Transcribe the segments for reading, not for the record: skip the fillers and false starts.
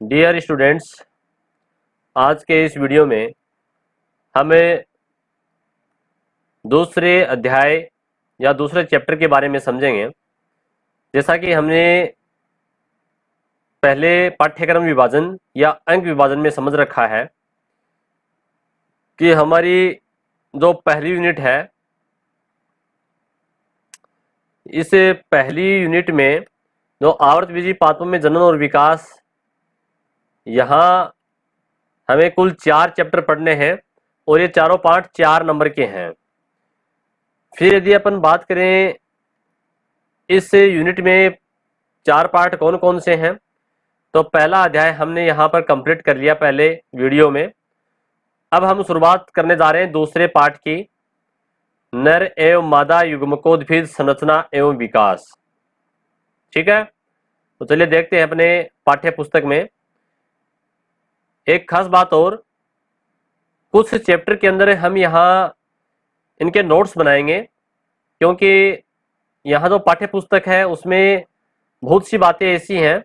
Dear students, आज के इस वीडियो में हमें दूसरे अध्याय या दूसरे चैप्टर के बारे में समझेंगे। जैसा कि हमने पहले पाठ्यक्रम विभाजन या अंक विभाजन में समझ रखा है कि हमारी जो पहली यूनिट है, इस पहली यूनिट में जो आवर्तबीजी पात्रों में जनन और विकास, यहाँ हमें कुल 4 चैप्टर पढ़ने हैं और ये चारों पार्ट 4 नंबर के हैं। फिर यदि अपन बात करें इस यूनिट में 4 पार्ट कौन कौन से हैं, तो पहला अध्याय हमने यहाँ पर कंप्लीट कर लिया पहले वीडियो में। अब हम शुरुआत करने जा रहे हैं दूसरे पार्ट की, नर एवं मादा युग्मकोद्भिद संरचना एवं विकास। ठीक है, तो चलिए देखते हैं अपने पाठ्य पुस्तक में। एक खास बात और, कुछ चैप्टर के अंदर हम यहाँ इनके नोट्स बनाएंगे, क्योंकि यहाँ जो पाठ्य पुस्तक है उसमें बहुत सी बातें ऐसी हैं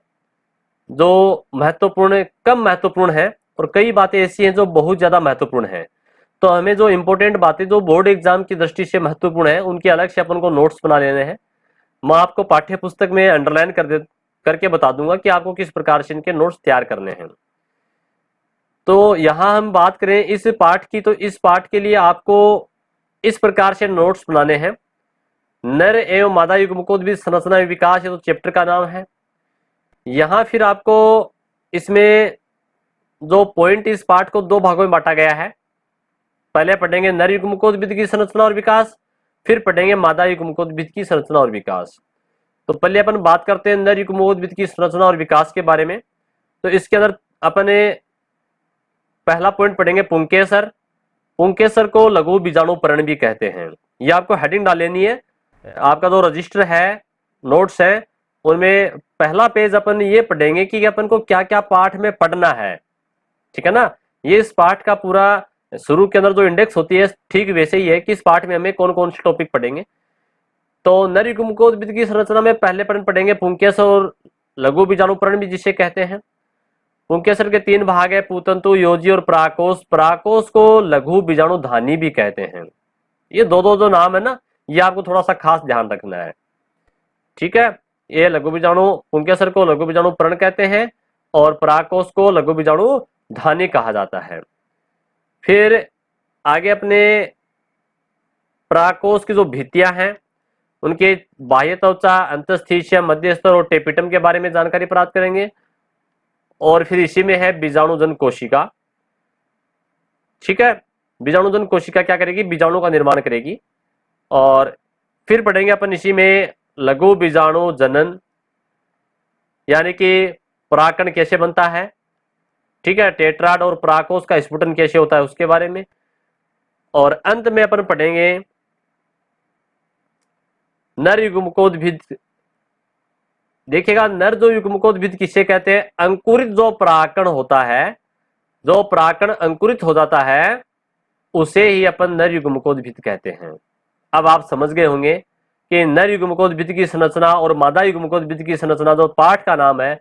जो महत्वपूर्ण, कम महत्वपूर्ण है, और कई बातें ऐसी हैं जो बहुत ज़्यादा महत्वपूर्ण हैं। तो हमें जो इम्पोर्टेंट बातें जो बोर्ड एग्जाम की दृष्टि से महत्वपूर्ण है, उनके अलग से अपन को नोट्स बना लेने हैं। मैं आपको पाठ्य पुस्तक में अंडरलाइन करके बता दूंगा कि आपको किस प्रकार से इनके नोट्स तैयार करने हैं। तो यहाँ हम बात करें इस पाठ की, तो इस पाठ के लिए आपको इस प्रकार से नोट्स बनाने हैं। नर एवं मादा युग्मकोद्भिद संरचना एवं विकास, ये तो चैप्टर का नाम है। यहाँ फिर आपको इसमें जो पॉइंट, इस पाठ को 2 भागों में बांटा गया है। पहले पढ़ेंगे नर युग्मकोद्भिद की संरचना और विकास, फिर पढ़ेंगे मादा युग्मकोद्भिद की संरचना और विकास। तो पहले अपन बात करते हैं नर युग्मकोद्भिद की संरचना और विकास के बारे में। तो इसके अंदर अपने पहला पॉइंट पढ़ेंगे पुंकेसर। पुंकेसर को लघु बीजाणुपरण भी कहते हैं। ये आपको हेडिंग डाल लेनी है। आपका जो रजिस्टर है, नोट्स है, उनमें पहला पेज अपन ये पढ़ेंगे कि अपन को क्या क्या पाठ में पढ़ना है। ठीक है ना, ये इस पाठ का पूरा शुरू के अंदर जो इंडेक्स होती है ठीक वैसे ही है कि इस पाठ में हमें कौन कौन से टॉपिक पढ़ेंगे। तो नर युग्मकोद्भिद की संरचना में पहले पढ़ेंगे पुंकेसर और लघु बीजाणुपरण भी जिसे कहते हैं। पुंकेसर के 3 भाग है, पूतंतु, योजी और पराकोष। पराकोष को लघु बीजाणुधानी भी कहते हैं। ये दो जो नाम है ना, ये आपको थोड़ा सा खास ध्यान रखना है। ठीक है, ये लघु बीजाणु, पुंकेसर को लघु बीजाणुपरण कहते हैं और पराकोष को लघु बीजाणुधानी कहा जाता है। फिर आगे अपने पराकोष की जो भित्तियां हैं, उनके बाह्य त्वचा, अंतःस्थितिया, मध्य स्तर और टेपिटम के बारे में जानकारी प्राप्त करेंगे। और फिर इसी में है बीजाणुजन कोशिका। ठीक है, बीजाणुजन कोशिका क्या करेगी? बीजाणु का निर्माण करेगी। और फिर पढ़ेंगे अपन इसी में लघु बीजाणु जनन, यानी कि परागकण कैसे बनता है। ठीक है, टेट्राड और पराकोष का स्फुटन कैसे होता है उसके बारे में। और अंत में अपन पढ़ेंगे नर युग्मकोद्भिद। देखिएगा, नर जो युग्मकोद्भिद किसे कहते हैं? अंकुरित जो परागकण होता है, जो परागकण अंकुरित हो जाता है, उसे ही अपन नर युग्मकोद्भिद कहते हैं। अब आप समझ गए होंगे कि नर युग्मकोद्भिद की संरचना और मादा युग्मकोद्भिद की संरचना जो पाठ का नाम है,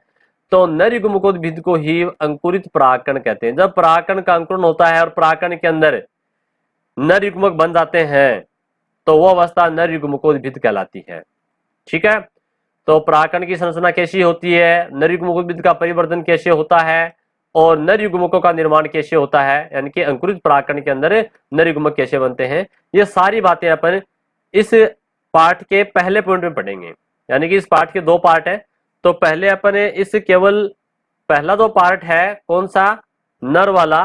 तो नर युग्मकोद्भिद को ही अंकुरित परागकण कहते हैं। जब परागकण का अंकुरण होता है और परागकण के अंदर नर युग्मक बन जाते हैं, तो वो अवस्था नर युग्मकोद्भिद कहलाती है। ठीक है, तो परागकण की संरचना कैसी होती है, नर युग्मकोद्भिद का परिवर्तन कैसे होता है, और नर युग्मकों का निर्माण कैसे होता है, यानी कि अंकुरित परागकण के अंदर नर युग्मक कैसे बनते हैं, ये सारी बातें अपन इस पाठ के पहले पॉइंट में पढ़ेंगे। यानी कि इस पाठ के 2 पार्ट है। तो पहले अपन इस केवल पहला जो पार्ट है, कौन सा? नर वाला।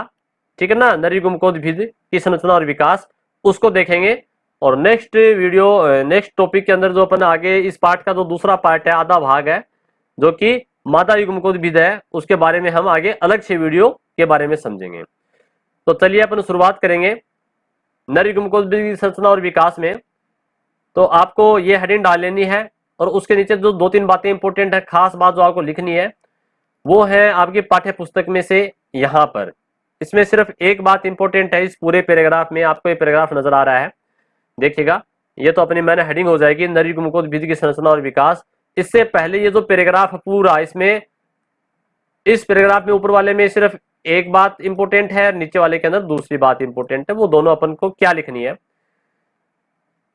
ठीक है ना, नर युग्मकोद्भिद की संरचना और विकास, उसको देखेंगे। और नेक्स्ट वीडियो, नेक्स्ट टॉपिक के अंदर जो अपन आगे इस पार्ट का जो दूसरा पार्ट है, आधा भाग है, जो कि मादा युग्मकोद्भिद है, उसके बारे में हम आगे अलग से वीडियो के बारे में समझेंगे। तो चलिए अपन शुरुआत करेंगे नर युग्मकोद्भिद की संरचना और विकास में। तो आपको ये हेडिंग डाल लेनी है, और उसके नीचे जो 2-3 बातें इंपॉर्टेंट है, खास बात जो आपको लिखनी है, वो है आपकी पाठ्य पुस्तक में से यहाँ पर। इसमें सिर्फ एक बात इंपॉर्टेंट है, इस पूरे पैराग्राफ में आपको ये पैराग्राफ नजर आ रहा है, देखिएगा। ये तो अपनी मैंने हेडिंग हो जाएगी नर युग्मकोद्भिद की संरचना और विकास। इससे पहले ये जो पैराग्राफ पूरा, इसमें इस पैराग्राफ में ऊपर वाले में सिर्फ एक बात इंपॉर्टेंट है, नीचे वाले के अंदर दूसरी बात इंपॉर्टेंट है। वो दोनों अपन को क्या लिखनी है,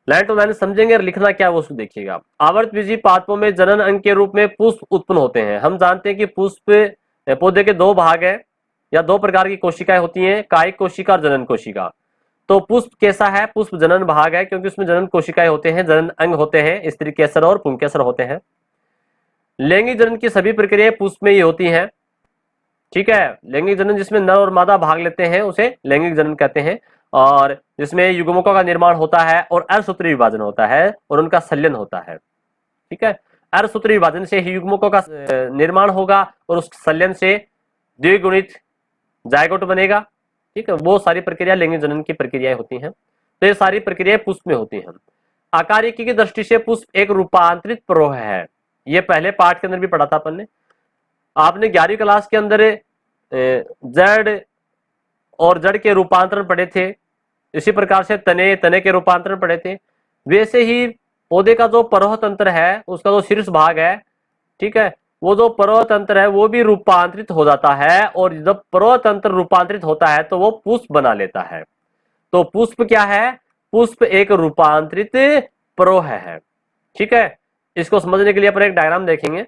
लाइन टू लाइन समझेंगे और लिखना क्या है वो देखिएगा। आवर्त बीजी पादपों में जनन अंग के रूप में पुष्प उत्पन्न होते हैं। हम जानते हैं कि पुष्प पौधे के दो भाग हैं या दो प्रकार की कोशिकाएं होती हैं, कायिक कोशिका और जनन कोशिका। तो पुष्प कैसा है, पुष्प जनन भाग है क्योंकि उसमें जनन कोशिकाएं होते हैं, जनन अंग होते हैं, स्त्री केसर और पुंकेसर होते हैं। लैंगिक जनन की सभी प्रक्रियाएं पुष्प में ही होती हैं, ठीक है। लैंगिक जनन जिसमें नर और मादा भाग लेते हैं उसे लैंगिक जनन कहते हैं, और जिसमें युग्मकों का निर्माण होता है और अर्धसूत्री विभाजन होता है और उनका संलयन होता है, ठीक है। अर्धसूत्री विभाजन से ही युग्मकों का निर्माण होगा और उस संलयन से द्विगुणित जायगोट बनेगा, ठीक है। वो सारी प्रक्रिया लैंगिक जनन की प्रक्रियाएं होती हैं। तो ये सारी प्रक्रियाएं पुष्प में होती हैं। आकारिकी की दृष्टि से पुष्प एक रूपांतरित प्ररोह है। ये पहले पाठ के अंदर भी पढ़ा था अपन ने। आपने 11वीं क्लास के अंदर जड़ और जड़ के रूपांतरण पढ़े थे, इसी प्रकार से तने तने के रूपांतरण पढ़े थे। वैसे ही पौधे का जो परह तंत्र है, उसका जो शीर्ष भाग है, ठीक है, वो जो परह तंत्र है वो भी रूपांतरित हो जाता है, और जब परह तंत्र रूपांतरित होता है तो वो पुष्प बना लेता है। तो पुष्प क्या है, पुष्प एक रूपांतरित प्ररोह है, ठीक है। इसको समझने के लिए अपन एक डायग्राम देखेंगे,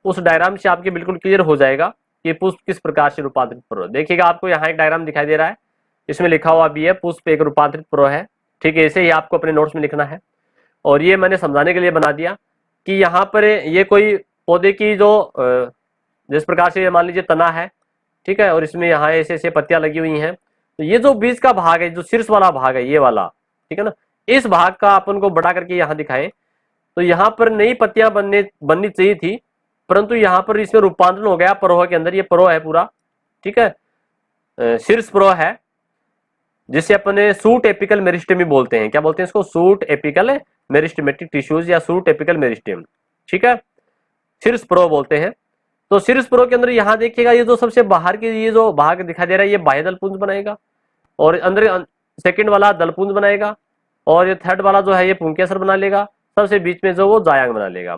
उस डायग्राम से आपके बिल्कुल क्लियर हो जाएगा कि पुष्प किस प्रकार से रूपांतरित प्ररोह। देखिएगा आपको यहाँ एक डायग्राम दिखाई दे रहा है, इसमें लिखा हुआ भी है पुष्प एक रूपांतरित प्ररोह है, ठीक है। इसे ही आपको अपने नोट्स में लिखना है, और ये मैंने समझाने के लिए बना दिया कि यहाँ पर ये कोई पौधे की जो जिस प्रकार से मान लीजिए तना है, ठीक है, और इसमें यहाँ ऐसे ऐसे पत्तियां लगी हुई हैं। तो ये जो बीज का भाग है, जो शीर्ष वाला भाग है, ये वाला, ठीक है ना, इस भाग का अपन को बड़ा करके यहाँ दिखाएं तो यहाँ पर नई पत्तियां बननी चाहिए थी, परंतु यहाँ पर इसमें रूपांतरण हो गया प्ररोह के अंदर। ये प्ररोह है पूरा, ठीक है, शीर्ष प्ररोह है, जिसे अपने सूट एपिकल मेरिस्टेम बोलते हैं। क्या बोलते हैं इसको, सूट एपिकल मेरिस्टेमेटिक टिश्यूज या सूट एपिकल मेरिस्टेम, ठीक है, शीर्ष प्ररोह बोलते हैं। तो शीर्ष प्ररोह के अंदर यहाँ देखिएगा, ये जो सबसे बाहर की ये जो भाग दिखाई दे रहा है, ये बाह्य दलपुंज बनाएगा, और अंदर सेकंड वाला दलपुंज बनाएगा, और ये थर्ड वाला जो है ये पुंकेसर बना लेगा, सबसे बीच में जो वो जायांग बना लेगा।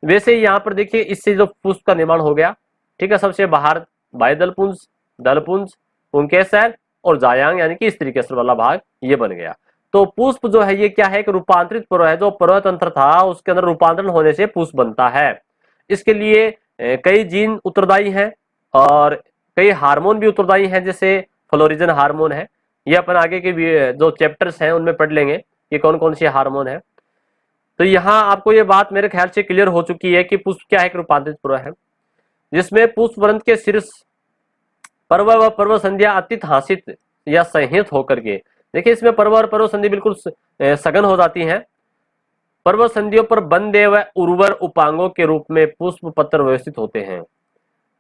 वैसे ही यहाँ पर देखिए इससे जो पुष्प का निर्माण हो गया, ठीक है, सबसे बाहर बाह्य दलपुंज, दलपुंज, पुंकेसर और जायांग यानी कि स्त्री केसर वाला भाग ये बन गया। तो पुष्प जो है ये क्या है, एक रूपांतरित प्ररोह है। जो प्ररोह तंत्र था उसके अंदर रूपांतरण होने से पुष्प बनता है। इसके लिए कई जीन उत्तरदायी हैं और कई हार्मोन भी उत्तरदायी हैं, जैसे फ्लोरिजन हार्मोन है। ये अपन आगे के जो चैप्टर्स हैं उनमें पढ़ लेंगे कि कौन कौन सी हार्मोन है। तो यहाँ आपको ये बात मेरे ख्याल से क्लियर हो चुकी है कि पुष्प क्या है, एक रूपांतरित प्ररोह है, जिसमें पुष्प वृंत के शीर्ष पर्व व पर्व संध्या अतित हासित या संहित होकर के, देखिए इसमें पर्व और पर्व संधि बिल्कुल सघन हो जाती हैं। पर्व संधियों पर बंदे व उर्वर उपांगों के रूप में पुष्प पत्र व्यवस्थित होते हैं।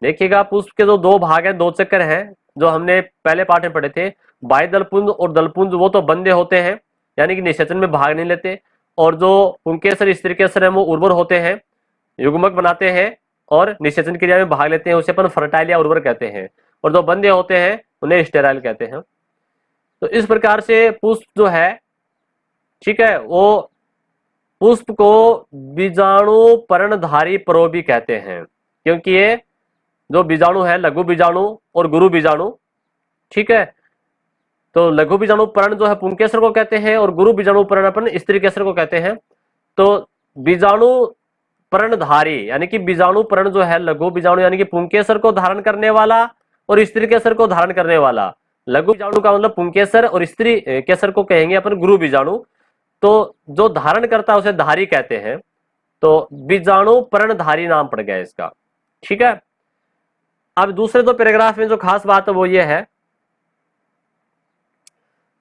देखिएगा पुष्प के जो दो भाग हैं, दो चक्कर हैं, जो हमने पहले पाठ में पढ़े थे, बाह्य दलपुंज और दलपुंज, वो तो बंदे होते हैं यानी कि निषेचन में भाग नहीं लेते, और जो पुंकेसर स्त्री केसर है वो उर्वर होते हैं, युग्मक बनाते हैं और निषेचन क्रिया में भाग लेते हैं, उसे अपन फर्टाइल या उर्वर कहते हैं, और जो बंदे होते हैं उन्हें स्टेराइल कहते हैं। तो इस प्रकार से पुष्प जो है, ठीक है, वो पुष्प को बीजाणु पर्णधारी प्ररोह भी कहते हैं, क्योंकि ये जो बीजाणु है लघु बीजाणु और गुरु बीजाणु, ठीक है। तो लघु बीजाणु पर्ण जो है पुंकेसर को कहते हैं और गुरु बीजाणु पर्ण अपन स्त्री केसर को कहते हैं। तो बीजाणु पर्णधारी यानी कि बीजाणु पर्ण जो है लघु बीजाणु यानी कि पुंकेसर को धारण करने वाला और स्त्री केसर को धारण करने वाला, लघु बीजाणु का मतलब पुंकेसर और स्त्री केसर को कहेंगे अपन गुरु बीजाणु। तो जो धारण करता है उसे धारी कहते हैं। तो बीजाणु पर्णधारी नाम पड़ गया इसका, ठीक है। अब दूसरे दो पैराग्राफ में जो खास बात है वो ये है,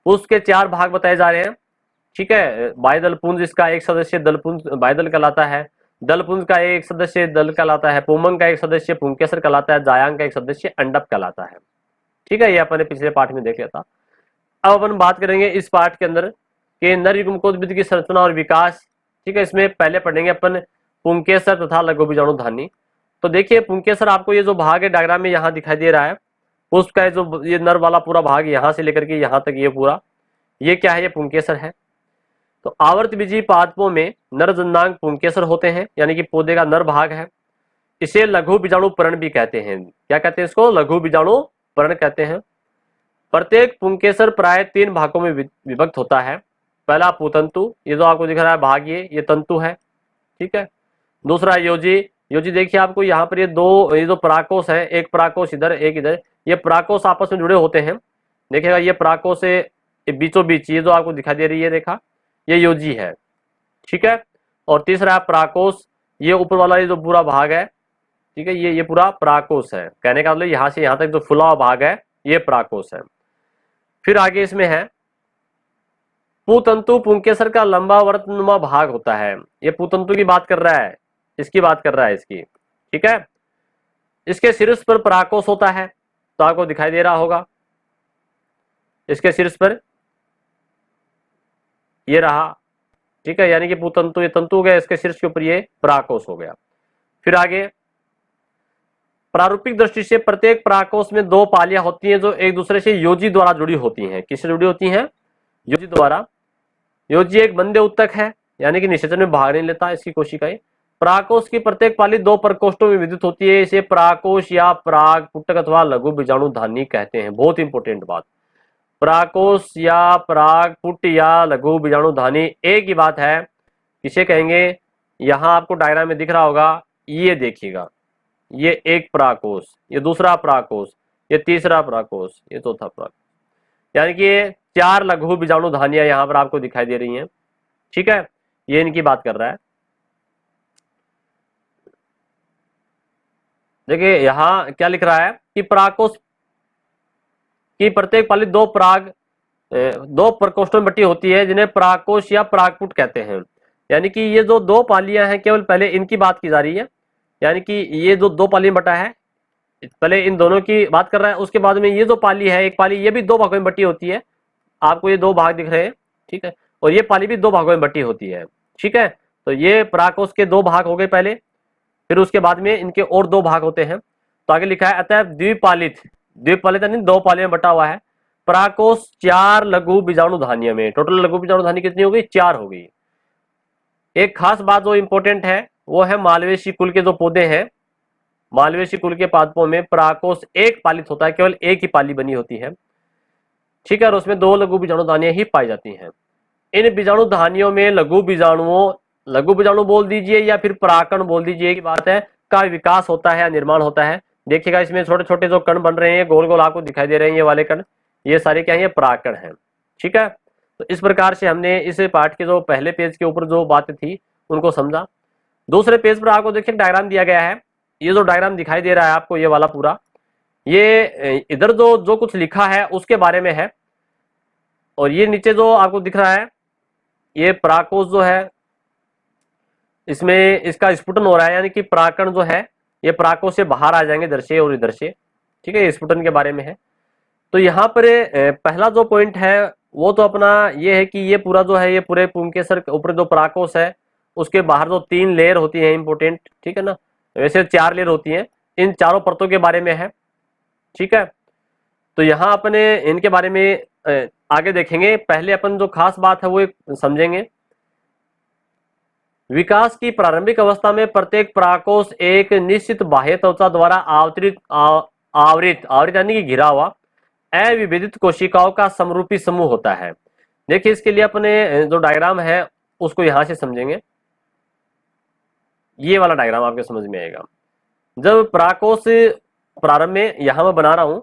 उसके 4 भाग बताए जा रहे हैं, ठीक है। बाह्य दलपुंज इसका एक सदस्य दलपुंज बाह्य दल कहलाता है, दलपुंज का एक सदस्य दल कहलाता है, पुमंग का एक सदस्य पुंकेसर कहलाता है, जायांग का एक सदस्य अंडप कहलाता है, ठीक है। ये अपन पिछले पाठ में देख लिया था। अब अपन बात करेंगे इस पाठ के अंदर कि नर युग्मकोद्भिद की संरचना और विकास, ठीक है। इसमें पहले पढ़ेंगे अपन पुंकेसर तथा लघु बीजाणु धानी। तो देखिए पुंकेसर आपको ये जो भाग है डायग्राम में यहाँ दिखाई दे रहा है, पुष्प का जो ये नर वाला पूरा भाग यहाँ से लेकर के यहाँ तक ये पूरा, ये क्या है, ये पुंकेसर है। तो आवर्त बीजी पादपों में नर जननांग पुंकेसर होते हैं, यानी कि पौधे का नर भाग है। इसे लघु बीजाणु पर्ण भी कहते हैं। क्या कहते हैं इसको? लघु बीजाणु पर्ण कहते हैं। प्रत्येक पुंकेसर प्राय 3 भागों में विभक्त होता है। पहला पुतंतु, ये जो आपको दिख रहा है भाग, ये तंतु है, ठीक है। दूसरा योजी, योजी देखिए आपको यहाँ पर ये जो पराकोश है, एक पराकोश इधर एक इधर, ये पराकोश आपस में जुड़े होते हैं। देखिएगा ये पराकोश से बीचों बीच ये जो आपको दिखाई दे रही है रेखा, ये योजी है, ठीक है। और तीसरा पराकोश, ये ऊपर वाला ये जो पूरा भाग है, ठीक है, ये पूरा पराकोश है। कहने का मतलब यहाँ से यहाँ तक जो फुला हुआ भाग है ये पराकोश है। फिर आगे इसमें है पुतंतु पुंकेसर का लंबा वर्तनुमा भाग होता है। ये पुतंतु की बात कर रहा है, इसकी बात कर रहा है इसकी, ठीक है। इसके शीर्ष पर पराकोश होता है, तो आपको दिखाई दे रहा होगा, इसके शीर्ष पर ये रहा, ठीक है, यानी कि पुतंतु, ये तंतु हो गया, इसके शीर्ष के ऊपर ये पराकोश हो गया। फिर आगे प्रारूपिक दृष्टि से प्रत्येक पराकोश में 2 पालियां होती हैं जो एक दूसरे से योजी द्वारा जुड़ी होती हैं। किससे जुड़ी होती हैं? योजी द्वारा। योजी एक बंदे उत्तक है, यानी कि निषेचन में भाग नहीं लेता इसकी कोशिकाएं। पराकोश की प्रत्येक पाली 2 प्रकोष्ठों में विद्युत होती है। इसे पराकोश या पराग पुटक अथवा लघु बीजाणु धानी कहते हैं। बहुत इंपॉर्टेंट बात, पराकोश या पराग पुट या लघु बीजाणु धानी एक ही बात है। किसे कहेंगे? यहां आपको डायग्राम में दिख रहा होगा, ये देखिएगा, ये एक पराकोश, ये दूसरा पराकोश, ये तीसरा पराकोश, ये चौथा पराकोश, यानी कि ये 4 लघु बीजाणु धानियां यहां पर आपको दिखाई दे रही हैं, ठीक है। ये इनकी बात कर रहा है। देखिए यहां क्या लिख रहा है कि पराकोश की प्रत्येक पाली 2 प्रकोष्ठों में बटी होती है, जिन्हें पराकोश या परागपुट कहते हैं। यानी कि ये जो 2 पालियां हैं, केवल पहले इनकी बात की जा रही है, यानी कि ये जो 2 पाली में बटा है, पहले इन दोनों की बात कर रहा है। उसके बाद में ये जो पाली है, एक पाली, ये भी 2 भागों में बटी होती है। आपको ये 2 भाग दिख रहे हैं, ठीक है, और ये पाली भी 2 भागों में बटी होती है, ठीक है। तो ये पराकोश के 2 भाग हो गए पहले, फिर उसके बाद में इनके और 2 भाग होते हैं। तो आगे लिखा है अतः द्विपालित, द्विपालित यानी 2 पालियों में बटा हुआ है पराकोश 4 लघु बीजाणु धानियों में। टोटल लघु बीजाणु धानी कितनी हो गई? 4 हो गई। एक खास बात जो इंपॉर्टेंट है वो है मालवेशी कुल के जो पौधे हैं, मालवेशी कुल के पादपों में पराकोश एक पालित होता है, केवल एक ही पाली बनी होती है, ठीक है, और उसमें 2 लघु बीजाणु धानियां ही पाई जाती हैं। इन बीजाणु धानियों में लघु बीजाणु बोल दीजिए या फिर पराकण बोल दीजिए की बात है, का विकास होता है या निर्माण होता है। देखिएगा इसमें छोटे छोटे जो कण बन रहे हैं, गोल गोल आपको दिखाई दे रहे हैं, ये वाले कण, ये सारे क्या है? ये पराकण हैं, ठीक है। तो इस प्रकार से हमने इस पाठ के जो पहले पेज के ऊपर जो बातें थी उनको समझा। दूसरे पेज पर आपको देखिए डायग्राम दिया गया है। ये जो डायग्राम दिखाई दे रहा है आपको, ये वाला पूरा, ये इधर जो कुछ लिखा है उसके बारे में है, और ये नीचे जो आपको दिख रहा है ये पराकोश जो है, इसमें इसका स्फुटन हो रहा है, यानी कि पराकण जो है ये पराकोश से बाहर आ जाएंगे इधर से और इधर से, ठीक है। ये स्फुटन के बारे में है। तो यहाँ पर पहला जो पॉइंट है वो तो अपना ये है कि ये पूरा जो है, ये पूरे पुंकेसर के ऊपर जो पराकोश है उसके बाहर जो 3 लेयर होती है इंपोर्टेंट, ठीक है ना, वैसे 4 लेयर होती हैं, इन चारों परतों के बारे में है, ठीक है। तो यहाँ अपने इनके बारे में आगे देखेंगे। पहले अपन जो खास बात है वो समझेंगे। विकास की प्रारंभिक अवस्था में प्रत्येक पराकोश एक निश्चित बाह्य त्वचा द्वारा आवृत यानी कि घिरा हुआ अविभेदित कोशिकाओं का समरूपी समूह होता है। देखिए इसके लिए अपने जो डायग्राम है उसको यहां से समझेंगे। ये वाला डायग्राम आपके समझ में आएगा। जब पराकोश प्रारंभ में यहां मैं बना रहा हूं,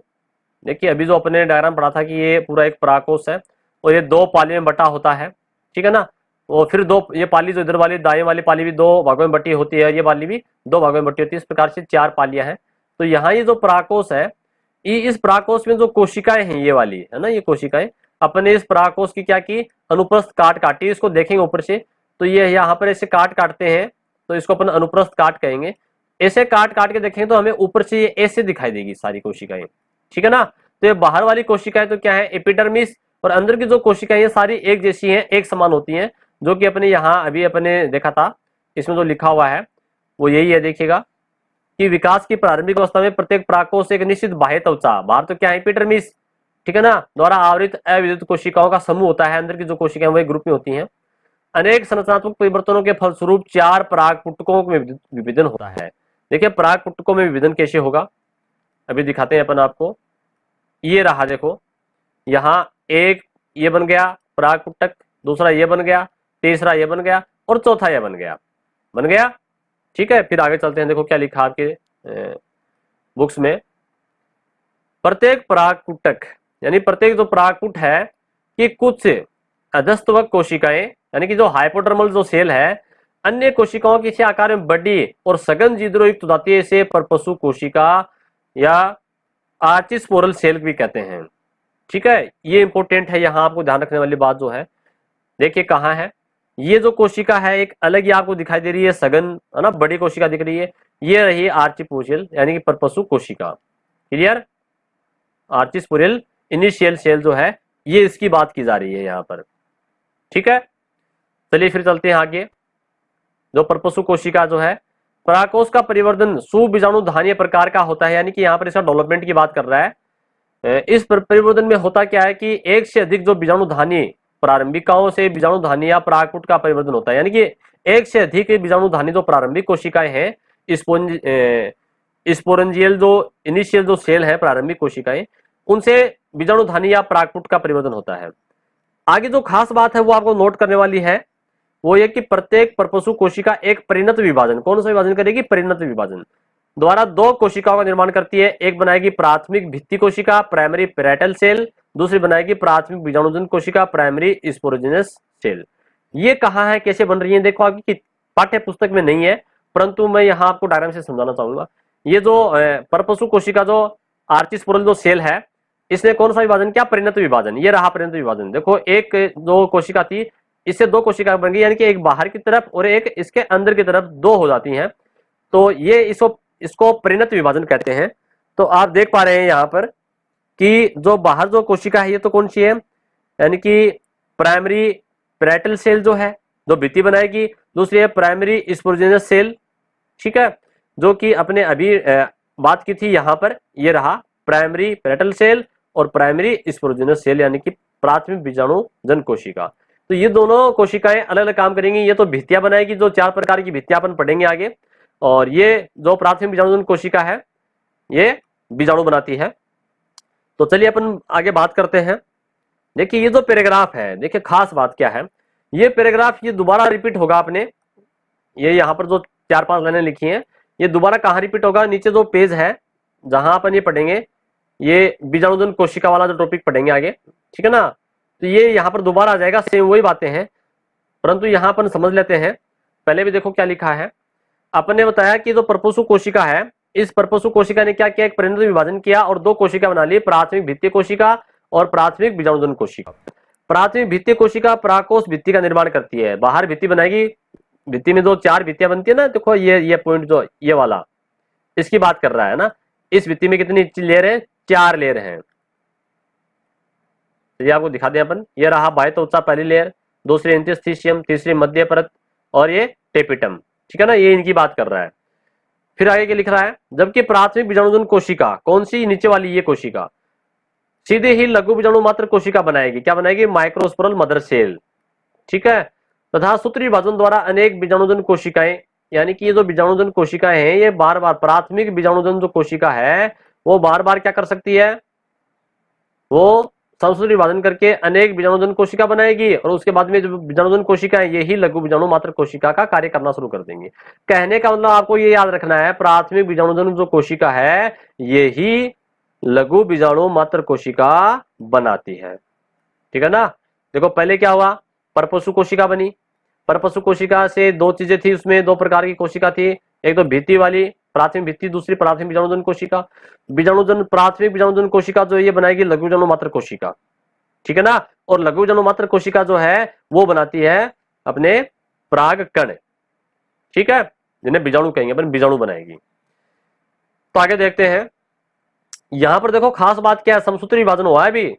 देखिए अभी जो अपने डायग्राम पढ़ा था कि ये पूरा एक पराकोश है और ये 2 पाली में बटा होता है, ठीक है ना। और फिर 2 ये पाली जो इधर वाली दाएं वाली पाली भी 2 भागों में बटी होती है, ये पाली भी 2 भागों में बटी होती है। इस प्रकार से 4 पालियां हैं। तो यहाँ ये जो पराकोश है, इस पराकोश में जो कोशिकाएं हैं ये वाली है ना, ये कोशिकाएं अपने इस पराकोश की क्या की, अनुप्रस्थ काट काटी। इसको देखेंगे ऊपर से तो ये यहाँ पर ऐसे काट काटते हैं, तो इसको अपन अनुप्रस्थ काट कहेंगे। ऐसे काट काट के देखेंगे तो हमें ऊपर से ये ऐसे दिखाई देगी सारी कोशिकाएं, ठीक है ना। तो ये बाहर वाली कोशिकाएं तो क्या है? एपिडर्मिस, और अंदर की जो कोशिकाएं ये सारी एक जैसी हैं, एक समान होती हैं, जो कि अपने यहाँ अभी अपने देखा था, इसमें जो लिखा हुआ है वो यही है। देखिएगा कि विकास की प्रारंभिक अवस्था में प्रत्येक पराकोश एक निश्चित बाह्य त्वचा, बाहर तो क्या है? एपिडर्मिस, ठीक है ना, द्वारा आवृत अविभेदित कोशिकाओं का समूह होता है। अंदर की जो कोशिकाएं वो ग्रुप में होती हैं। अनेक संरचनात्मक परिवर्तनों के फलस्वरूप 4 पराग पुटकों में विभेदन होता है। देखिए परागपुटकों में विभेदन कैसे होगा, अभी दिखाते हैं अपन आपको। ये रहा, देखो यहाँ एक ये बन गया परागपुटक, दूसरा ये बन गया, तीसरा ये बन गया और चौथा ये बन गया। ठीक है, फिर आगे चलते हैं। देखो क्या लिखा आपके बुक्स में, प्रत्येक परागपुटक यानी प्रत्येक जो परागपुट है कि कुछ अधस्तवक कोशिकाएं यानी कि जो हाइपोडर्मल जो सेल है अन्य कोशिकाओं के से आकार में बड़ी और सघन जिद्रों युक्त होती है, इसे परपसु कोशिका या आर्चिस्पोरल सेल भी कहते हैं। ठीक है, ये इंपॉर्टेंट है, यहाँ आपको ध्यान रखने वाली बात जो है। देखिए कहाँ है ये जो कोशिका है, एक अलग ही आपको दिखाई दे रही है, सघन है ना, बड़ी कोशिका दिख रही है, ये रही आर्चिपोशियल यानी कि परपसु कोशिका। क्लियर, आर्चिस्पोरल इनिशियल सेल जो है ये इसकी बात की जा रही है यहाँ पर। ठीक है, चलिए फिर चलते हैं आगे। जो परपसु कोशिका जो है, परागकोश का परिवर्तन सुबीजाणुधानीय प्रकार का होता है, यानी कि यहाँ पर इसका डेवलपमेंट की बात कर रहा है। इस परिवर्तन में होता क्या है कि एक से अधिक जो बीजाणुधानी प्रारंभिकाओं से बीजाणुधानी या परागपुट का परिवर्तन होता है, यानी कि एक से अधिक बीजाणुधानी जो प्रारंभिक कोशिकाएं हैं, स्पोरेंजियल जो इनिशियल जो सेल है प्रारंभिक कोशिकाएं, उनसे बीजाणुधानी या परागपुट का परिवर्तन होता है। आगे जो खास बात है वो आपको नोट करने वाली है, वो ये कि प्रत्येक परपसु कोशिका एक परिणत विभाजन, कौन सा विभाजन करेगी, परिणत विभाजन द्वारा दो कोशिकाओं का निर्माण करती है। एक बनाएगी प्राथमिक भित्ति कोशिका प्राइमरी पैरेटल सेल, दूसरी बनाएगी प्राथमिक बीजाणुजन कोशिका प्राइमरी स्पोरोजिनस सेल। ये कहाँ है, कैसे बन रही है, देखो आपकी पाठ्य पुस्तक में नहीं है, परंतु मैं यहाँ आपको डायग्राम से समझाना चाहूंगा। ये जो परपसु कोशिका जो आर्चिस्पोरल जो सेल है, इसने कौन सा विभाजन किया, परिणत विभाजन। ये रहा परिणत विभाजन। देखो एक जो कोशिका थी, इससे दो कोशिका बन गई, यानी कि एक बाहर की तरफ और एक इसके अंदर की तरफ दो हो जाती हैं, तो ये इसको परिणत विभाजन कहते हैं। तो आप देख पा रहे हैं यहाँ पर कि जो बाहर जो कोशिका है ये तो कौन सी है, यानी कि प्राइमरी पैरेटल सेल जो है जो भित्ति बनाएगी, दूसरी है प्राइमरी स्पोरोजिनस सेल। ठीक है, जो कि अपने अभी बात की थी यहाँ पर, ये रहा प्राइमरी पैरेटल सेल और प्राइमरी स्पोरोजिनस सेल यानी कि प्राथमिक बीजाणुजन कोशिका। तो ये दोनों कोशिकाएं अलग अलग काम करेंगी। ये तो भित्तियां बनाएगी, जो 4 प्रकार की भित्तियां अपन पढ़ेंगे आगे, और ये जो प्राथमिक बीजाणुजन कोशिका है ये बीजाणु बनाती है। तो चलिए अपन आगे बात करते हैं। देखिए ये जो पैराग्राफ है, देखिए खास बात क्या है, ये पैराग्राफ ये दोबारा रिपीट होगा अपने, ये यहाँ पर जो 4-5 लाइनें लिखी हैं ये दोबारा कहाँ रिपीट होगा, नीचे जो पेज है जहां अपन ये पढ़ेंगे, ये बीजाणुजन कोशिका वाला जो टॉपिक पढ़ेंगे आगे, ठीक है ना, तो ये यहाँ पर दोबारा आ जाएगा, सेम वही बातें हैं, परंतु यहाँ अपन समझ लेते हैं। पहले भी देखो क्या लिखा है, अपन ने बताया कि जो परपसु कोशिका है, इस परपसु कोशिका ने क्या किया, एक परिणत विभाजन किया और दो कोशिका बना ली, प्राथमिक भित्तीय कोशिका और प्राथमिक बीजाणुजन कोशिका। प्राथमिक भित्तीय कोशिका परागकोश भित्ति का निर्माण करती है, बाहर भित्ति बनाएगी, भित्ति में जो 4 भित्तियां बनती है ना, देखो ये पॉइंट जो ये वाला इसकी बात कर रहा है ना, इस भित्ति में कितनी लेयर है, 4 लेयर है। ये आपको दिखा दें अपन, ये रहा बाह्य त्वचा पहली लेयर, दूसरी इंटरस्टिशियम, तीसरी मध्य परत और ये टेपिटम। ठीक है ना, ये इनकी बात कर रहा है। फिर आगे क्या लिख रहा है, जबकि प्राथमिक बीजाणुजन कोशिका कौन सी, नीचे वाली ये कोशिका सीधे ही लघु बीजाणु मात्र कोशिका बनाएगी, क्या बनाएगी, माइक्रोस्पोरल मदर सेल। ठीक है, तथा सूत्री विभाजन द्वारा अनेक बीजाणुजन कोशिकाएं, यानी कि ये जो बीजाणुजन कोशिकाएं हैं ये बार बार, प्राथमिक बीजाणुजन जो कोशिका है वो बार बार क्या कर सकती है, वो संसूत्री विभाजन करके अनेक बीजाणुजन कोशिका बनाएगी और उसके बाद में जो बीजाणुजन कोशिका है यही लघु बीजाणु मात्र कोशिका का कार्य करना शुरू कर देंगे। कहने का मतलब आपको ये याद रखना है, प्राथमिक बीजाणुजन जो कोशिका है यही लघु बीजाणु मात्र कोशिका बनाती है। ठीक है ना, देखो पहले क्या हुआ, परपसु कोशिका बनी, परपसु कोशिका से 2 चीजें थी, उसमें 2 प्रकार की कोशिका थी, एक तो भित्ति वाली प्राथमिक भित्ति, दूसरी प्राथमिक बीजाणुजन कोशिका। बीजाणुजन प्राथमिक बीजाणुजन कोशिका जो ये बनाएगी लघु बीजाणु मात्र कोशिका। ठीक है ना, और लघु बीजाणु मात्र कोशिका जो है वो बनाती है अपने पराग कण। ठीक है, जिन्हें बीजाणु कहेंगे, अपन बीजाणु बनाएगी। तो आगे देखते हैं, यहां पर देखो खास बात क्या है, समसूत्री विभाजन हुआ है अभी।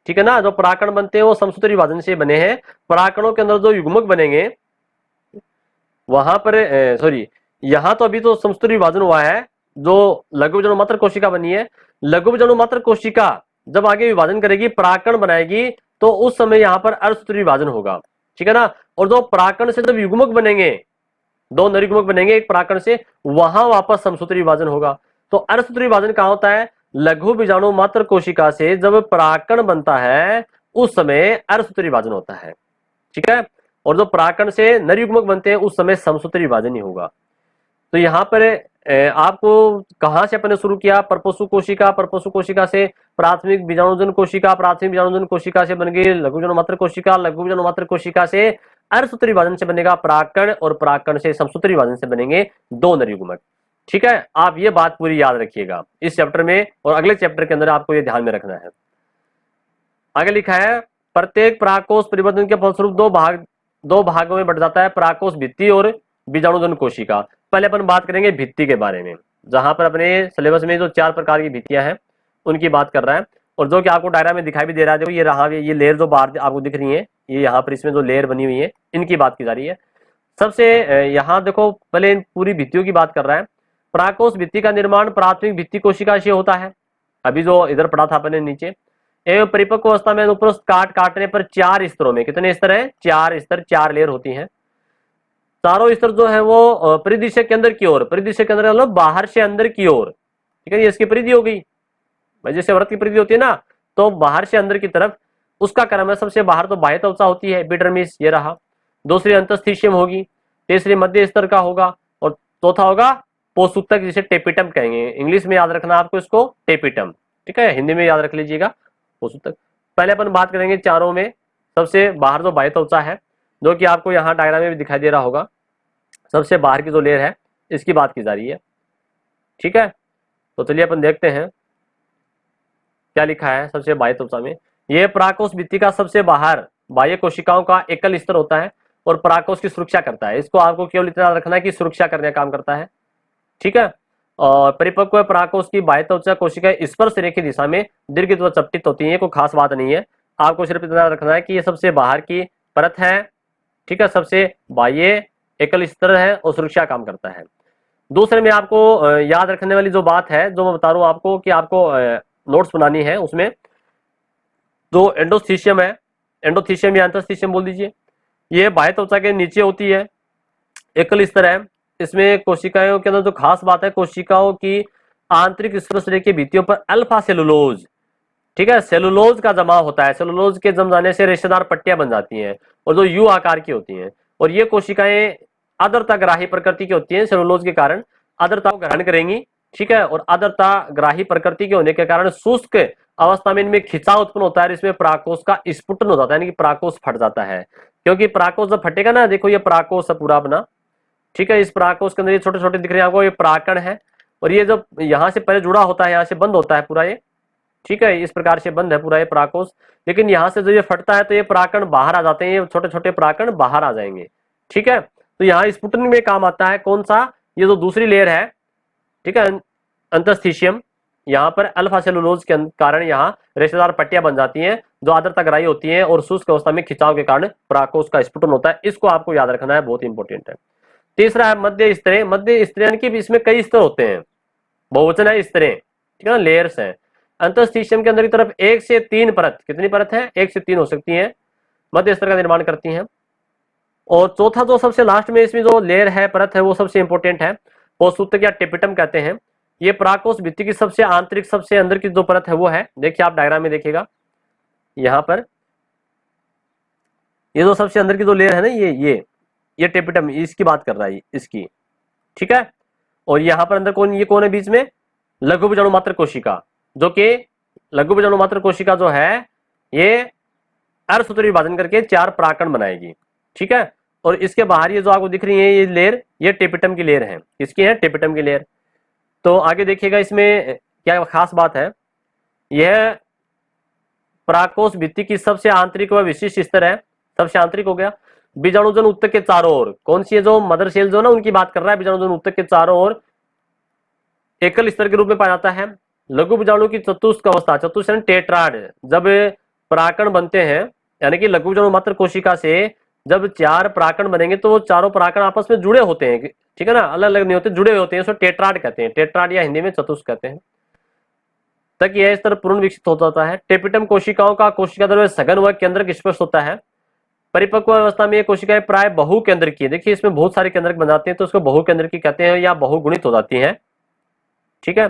ठीक है ना, जो परागकण बनते हैं वो समसूत्री विभाजन से बने हैं। परागकणों के अंदर जो युग्मक बनेंगे वहां पर सॉरी, यहां तो अभी तो समसूत्री विभाजन हुआ है, जो लघु बीजाणु मात्र कोशिका बनी है। लघु बीजाणु मात्र कोशिका जब आगे विभाजन करेगी, परागकण बनाएगी, तो उस समय यहां पर अर्धसूत्री विभाजन होगा। ठीक है ना, और जो परागकण से जब युग्मक बनेंगे, दो नरयुग्मक बनेंगे एक परागकण से, वहां वापस समसूत्री विभाजन होगा। तो अर्धसूत्री विभाजन कहां होता है? लघु बीजाणु मात्र कोशिका से जब परागकण बनता है उस समय अर्धसूत्री विभाजन होता है, ठीक है। और जो परागकण से नरयुग्मक बनते हैं उस समय समसूत्री विभाजन ही होगा। तो यहाँ पर आपको कहां से अपने शुरू किया? परपोषु कोशिका, परपोषु कोशिका से प्राथमिक बीजाणुजन कोशिका, प्राथमिक बीजाणुजन कोशिका से बन गई लघु बीजाणु मात्र कोशिका, लघु बीजाणु मात्र कोशिका से अर्धसूत्री विभाजन से बनेगा परागकण, और परागकण से समसूत्री विभाजन से बनेंगे दो नरयुग्मक, ठीक है। आप ये बात पूरी याद रखिएगा इस चैप्टर में, और अगले चैप्टर के अंदर आपको ये ध्यान में रखना है। आगे लिखा है प्रत्येक परागकोश परिवर्तन के फलस्वरूप दो भागों में बढ़ जाता है, परागकोश भित्ति और बीजाणुजन कोशिका। पहले अपन बात करेंगे भित्ति के बारे में, जहां पर अपने सिलेबस में जो 4 प्रकार की भित्तियां हैं उनकी बात कर रहा है, और जो कि आपको डायग्राम में दिखाई भी दे रहा है। देखो ये रहा, ये लेयर जो बाहर आपको दिख रही है, ये यहाँ पर इसमें जो लेयर बनी हुई है इनकी बात की जा रही है। सबसे यहाँ देखो पहले इन पूरी भित्तियों की बात कर रहा है। परागकोश भित्ति का निर्माण प्राथमिक भित्ति कोशिका से होता है, अभी जो इधर पढ़ा था अपने नीचे। एवं परिपक्व अवस्था में उपरोक्त काटने पर 4 स्तरों में, कितने स्तर है? 4 स्तर, 4 लेयर होती हैं। चारों स्तर जो है वो परिदिशक के अंदर की ओर, परिदिशक के अंदर मतलब बाहर से अंदर की ओर, ठीक है। ये इसकी परिधि हो गई, जैसे व्रत की परिधि होती है ना, तो बाहर से अंदर की तरफ उसका क्रम है। सबसे बाहर तो बाह्य त्वचा होती है, एपिडर्मिस, ये रहा। दूसरी अंतस्थीशियम होगी, तीसरी मध्य स्तर का होगा, और चौथा होगा पोषूतक, जिसे टेपिटम कहेंगे। इंग्लिश में याद रखना आपको इसको, टेपिटम, ठीक है। हिंदी में याद रख लीजिएगा पोषूतक। पहले अपन बात करेंगे चारों में। सबसे बाहर जो बाह्य त्वचा है, जो कि आपको यहाँ डायग्राम में भी दिखाई दे रहा होगा, सबसे बाहर की जो लेयर है इसकी बात की जा रही है, ठीक है। तो चलिए अपन देखते हैं क्या लिखा है सबसे बाह्य त्वचा में। यह परागकोश भित्ति का सबसे बाहर बाह्य कोशिकाओं का एकल स्तर होता है और परागकोश की सुरक्षा करता है। इसको आपको केवल इतना रखना है कि सुरक्षा करने का काम करता है, ठीक है। और परिपक्व परागकोश की बाह्य त्वचा कोशिकाएं स्पर्श रेखा की दिशा में दीर्घित व चपटित होती है। कोई खास बात नहीं है, आपको सिर्फ इतना रखना है कि ये सबसे बाहर की परत है, ठीक है, सबसे बाह्य एकल स्तर है और सुरक्षा काम करता है। दूसरे में आपको याद रखने वाली जो बात है, जो मैं बता रहा हूं आपको कि आपको नोट्स बनानी है, उसमें जो एंडोथीशियम है, एंडोथीशियम या अंतस्थीशियम बोल दीजिए, ये बाह्य त्वचा के नीचे होती है, एकल स्तर है। इसमें कोशिकाओं के अंदर जो खास बात है, कोशिकाओं की आंतरिक स्पर्श रेखा भित्तियों पर अल्फा सेलुलोज, ठीक है, सेलुलोज का जमाव होता है। सेलुलोज के जम जाने से रेशेदार पट्टियां बन जाती हैं और जो यू आकार की होती हैं, और ये कोशिकाएं आर्द्रता ग्राही प्रकृति की होती हैं। सेलुलोज के कारण आर्द्रता को ग्रहण करेंगी, ठीक है, और आर्द्रता ग्राही प्रकृति के होने के कारण शुष्क अवस्था में इनमें खिंचाव उत्पन्न होता है, इसमें परागकोश का स्फुटन हो जाता है, यानी कि परागकोश फट जाता है। क्योंकि परागकोश जब फटेगा ना, देखो ये परागकोश है पूरा अपना, ठीक है। इस परागकोश के अंदर ये छोटे छोटे दिख रहे हैं आपको, ये परागकण है, और ये जब यहाँ से पहले जुड़ा होता है, यहाँ से बंद होता है पूरा ये, ठीक है, इस प्रकार से बंद है पूरा ये परागकोश। लेकिन यहाँ से जब ये फटता है तो ये परागकण बाहर आ जाते हैं, ये छोटे छोटे परागकण बाहर आ जाएंगे, ठीक है। तो यहाँ स्पुटन में काम आता है कौन सा? ये जो दूसरी लेयर है, ठीक है, अंतस्थीशियम। यहाँ पर अल्फा सेलुलोज के कारण यहाँ रेशेदार पट्टियां बन जाती हैं जो आर्द्रता ग्राही होती हैं, और शुष्क अवस्था में खिंचाव के कारण परागकोश का स्फुटन होता है। इसको आपको याद रखना है, बहुत इंपॉर्टेंट है। तीसरा है मध्य स्तरें। मध्य स्तरें की इसमें कई स्तर होते हैं, बहुवचन है स्तरें, ठीक है, लेयर्स हैं। अंतस्थीशियम के अंदर की तरफ 1 से 3 परत, कितनी परत है? 1 से 3 हो सकती है, मध्य स्तर का निर्माण करती हैं। और चौथा जो सबसे लास्ट में इसमें जो लेयर है, परत है, वो सबसे इंपॉर्टेंट है, पोषूतक या टेपिटम कहते हैं। ये परागकोश भित्ति की सबसे आंतरिक, सबसे अंदर की जो परत है वो है, देखिए आप डायग्राम में देखिएगा यहाँ पर, ये जो सबसे अंदर की जो लेयर है ना, ये टेपिटम, इसकी बात कर रहा है, इसकी, ठीक है। और यहाँ पर अंदर कौन, ये कौन है बीच में? लघु बीजाणु मात्र कोशिका, जो कि लघु बीजाणु मात्र कोशिका जो है ये अर्धसूत्री विभाजन करके 4 परागकण बनाएगी, ठीक है। और इसके बाहर ये जो आपको दिख रही है ये लेयर, ये टेपिटम की लेयर है, किसकी है? टेपिटम की लेयर। तो आगे देखिएगा इसमें क्या खास बात है, यह परागकोश भित्ति की सबसे आंतरिक व विशिष्ट स्तर है, सबसे आंतरिक हो गया। बीजाणुजन ऊतक के चारों ओर, कौन सी है? जो मदर सेल जो ना, उनकी बात कर रहा है। बीजाणुजन ऊतक के चारों ओर एकल स्तर के रूप में पाया जाता है। लघु बीजाणु की चतुष्क अवस्था, चतुष्क टेट्राड, जब परागकण बनते हैं, यानी कि लघु बीजाणु मात्र कोशिका से जब 4 परागकण बनेंगे तो वो चारों परागकण आपस में जुड़े होते हैं, ठीक है ना, अलग अलग नहीं होते, जुड़े हुए होते हैं, उसको टेट्राड कहते हैं। टेट्राड या हिंदी में चतुष्क कहते हैं। तक यह स्तर पूर्ण विकसित हो जाता है। टेपिटम कोशिकाओं का कोशिका द्रव्य सघन व केंद्रक स्पर्श होता है। परिपक्व अवस्था में ये कोशिकाएं प्राय बहुकेंद्रक की, देखिए इसमें बहुत सारे केंद्रक बन जाते हैं तो उसको बहुकेंद्रक की कहते हैं या बहुगुणित हो जाती हैं, ठीक है,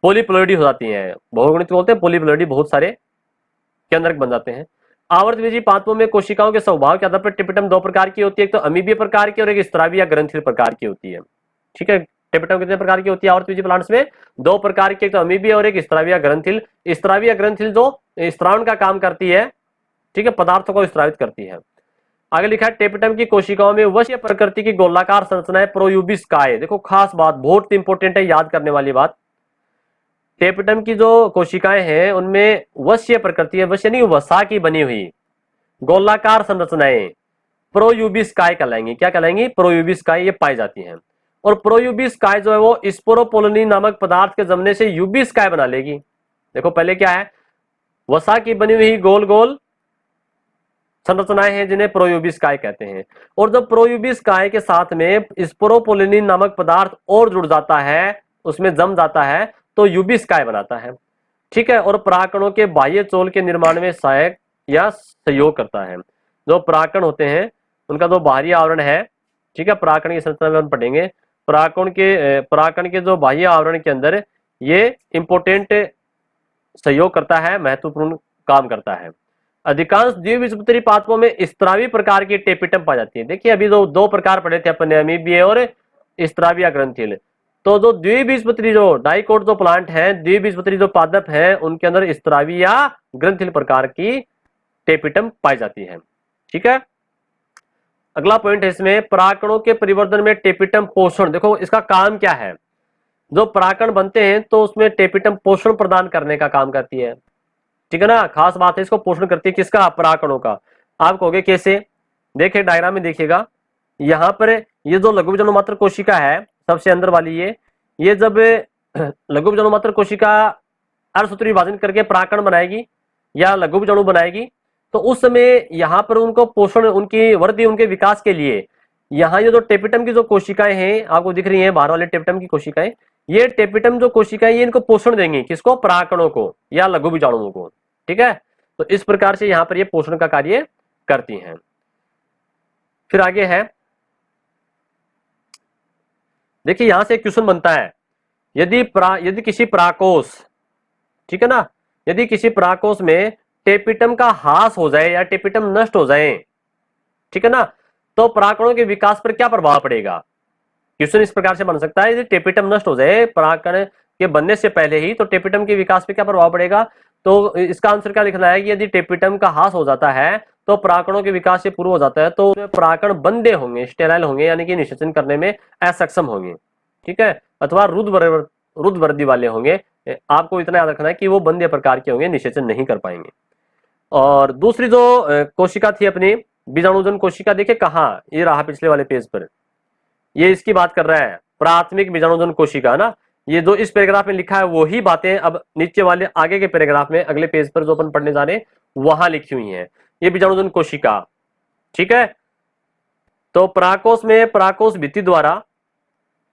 पॉलीप्लोइडी हो जाती हैं, बहुगुणित बोलते हैं, पॉलीप्लोइडी बहुत सारे केंद्रक बन जाते हैं। आवर्तबीजी पादपों में कोशिकाओं के स्वभाव के आधार पर टेपिटम दो प्रकार की होती है, एक तो अमीबीय प्रकार की और एक स्त्रावी या ग्रंथिल प्रकार की होती है, ठीक है। टेपिटम कितने प्रकार की होती है आवर्तबीजी प्लांट्स में? दो प्रकार की, एक तो अमीबीय और एक स्त्रावी या ग्रंथिल। स्त्रावी या ग्रंथिल जो स्त्रावण का काम करती है, ठीक है, पदार्थों को स्त्रावित करती है। आगे लिखा है टेपिटम की कोशिकाओं में वश्य प्रकृति की गोलाकार संरचनाएं प्रोयूबिस्काय, देखो खास बात बहुत इंपॉर्टेंट है, याद करने वाली बात। टेपिटम की जो कोशिकाएं हैं उनमें वश्य प्रकृति है, वश्य नहीं वसा की बनी हुई गोलाकार संरचनाएं प्रोयूबिस्काय कहलाएंगी। क्या कहलाएंगी? प्रोयूबिस्काय, ये पाई जाती हैं। और प्रोयूबिस्काय जो है वो स्पोरोपोलिनी नामक पदार्थ के जमने से यूबिस्काय बना लेगी। देखो पहले क्या है, वसा की बनी हुई गोल गोल संरचनाएं हैं जिन्हें प्रोयूबिस्काय कहते हैं। और जब प्रोयूबिस्काय के साथ में स्पोरोपोलिनिन नामक पदार्थ और जुड़ जाता है, उसमें जम जाता है, तो यूबिस्काय बनाता है, ठीक है। और परागकणों के बाह्य चोल के निर्माण में सहायक या सहयोग करता है। जो परागकण होते हैं उनका जो बाहरी आवरण है, ठीक है, परागकण की संरचना में हम पढ़ेंगे, परागकण के जो बाह्य आवरण के अंदर ये इंपोर्टेंट सहयोग करता है, महत्वपूर्ण काम करता है। अधिकांश द्विबीजपत्री पादपों में स्त्रावी प्रकार की टेपिटम पाई जाती है। देखिए अभी दो प्रकार पढ़े थे अपन ने, अमीबीय और स्त्रावी या ग्रंथिल। तो जो द्विबीजपत्री जो डाइकोट जो प्लांट है, द्विबीजपत्री जो पादप है, उनके अंदर स्त्रावी या ग्रंथिल प्रकार की टेपिटम पाई जाती है, ठीक है। अगला पॉइंट है इसमें, परागकणों के परिवर्तन में टेपिटम पोषण, देखो इसका काम क्या है। जो परागकण बनते हैं तो उसमें टेपिटम पोषण प्रदान करने का काम करती है, ठीक है ना, खास बात है, इसको पोषण करती है किसका? परागकणों का। आप कहोगे कैसे? देखिए डायग्राम में देखिएगा, यहां पर ये जो लघु बीजाणु मात्र कोशिका है सबसे अंदर वाली, ये जब लघु बीजाणु मात्र कोशिका अर्धसूत्री विभाजन करके परागकण बनाएगी या लघु बीजाणु बनाएगी, तो उस समय यहाँ पर उनको पोषण, उनकी वृद्धि, उनके विकास के लिए यहाँ ये जो टेपिटम की जो कोशिकाएं हैं आपको दिख रही हैं, बाहर वाले टेपिटम की कोशिकाएं, ये टेपिटम जो कोशिकाएं ये इनको पोषण देंगी, किसको? परागकणों को या लघु बीजाणुओं को, ठीक है। तो इस प्रकार से यहाँ पर ये पोषण का कार्य करती हैं। फिर आगे है, देखिए यहां से क्वेश्चन बनता है, यदि किसी परागकोश, ठीक है ना, यदि किसी परागकोश में टेपिटम का ह्रास हो जाए या टेपिटम नष्ट हो जाए, ठीक है ना, तो परागकणों के विकास पर क्या प्रभाव पड़ेगा? क्वेश्चन इस प्रकार से बन सकता है, यदि टेपिटम नष्ट हो जाए परागकण के बनने से पहले ही, तो टेपिटम के विकास पर क्या प्रभाव पड़ेगा? तो इसका आंसर क्या लिखना है कि यदि टेपिटम का ह्रास हो जाता है तो परागकणों के विकास से पूर्व हो जाता है, तो परागकण बंदे होंगे, स्टेराइल होंगे, यानी कि निषेचन करने में असक्षम होंगे, ठीक है, अथवा रुद्ध वृद्धि वाले होंगे। आपको इतना याद रखना है कि वो बंदे प्रकार के होंगे, निषेचन नहीं कर पाएंगे। और दूसरी जो कोशिका थी अपनी बीजाणुजन कोशिका, देखिए कहाँ, ये रहा पिछले वाले पेज पर, ये इसकी बात कर रहा है, प्राथमिक बीजाणुजन कोशिका ना, ये जो इस पैराग्राफ में लिखा है वही बातें अब नीचे वाले आगे के पैराग्राफ में, अगले पेज पर जो अपन पढ़ने जा रहे हैं वहां लिखी हुई है, ये बीजाणुजन कोशिका, ठीक है। तो परागकोश में परागकोश भित्ति द्वारा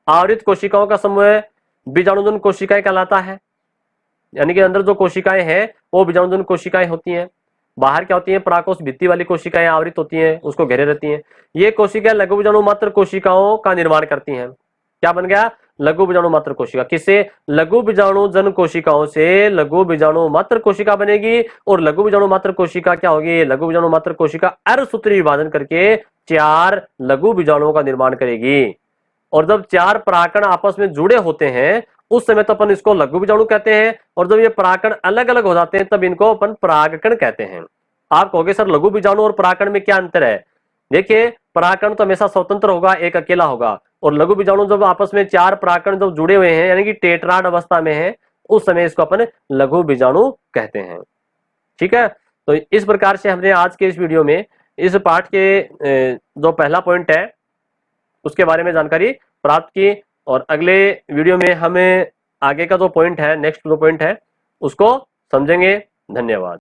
आवृत कोशिकाओं का समूह बीजाणुजन कोशिकाएं कहलाता है, यानी कि अंदर जो कोशिकाएं हैं वो बीजाणुजन कोशिकाएं होती हैं, बाहर क्या होती हैं? परागकोश भित्ति वाली कोशिकाएं आवृत होती हैं, उसको घेरे रहती हैं। ये कोशिकाएं लघु बीजाणु मात्र कोशिकाओं का निर्माण करती हैं। क्या बन गया? लघु बीजाणु मात्र कोशिका। किससे? लघु बीजाणु जन कोशिकाओं से लघु बीजाणु मात्र कोशिका बनेगी। और लघु बीजाणु मात्र कोशिका क्या होगी? लघु बीजाणु मात्र कोशिका अर्धसूत्री विभाजन करके 4 लघु बीजाणुओं का निर्माण करेगी। और जब 4 परागकण आपस में जुड़े होते हैं उस समय तो अपन इसको लघु बीजाणु कहते हैं, और जब ये परागकण अलग अलग हो जाते हैं तब इनको अपन परागकण कहते हैं। आप कहोगे सर लघु बीजाणु और परागकण में क्या अंतर है? देखिए परागकण तो हमेशा स्वतंत्र होगा, एक अकेला होगा, और लघु बीजाणु जब आपस में 4 परागकण जब जुड़े हुए हैं यानी कि टेट्राड अवस्था में है, उस समय इसको अपन लघु बीजाणु कहते हैं। ठीक है, तो इस प्रकार से हमने आज के इस वीडियो में इस पाठ के जो पहला पॉइंट है उसके बारे में जानकारी प्राप्त की, और अगले वीडियो में हमें आगे का जो पॉइंट है, नेक्स्ट जो पॉइंट है उसको समझेंगे। धन्यवाद।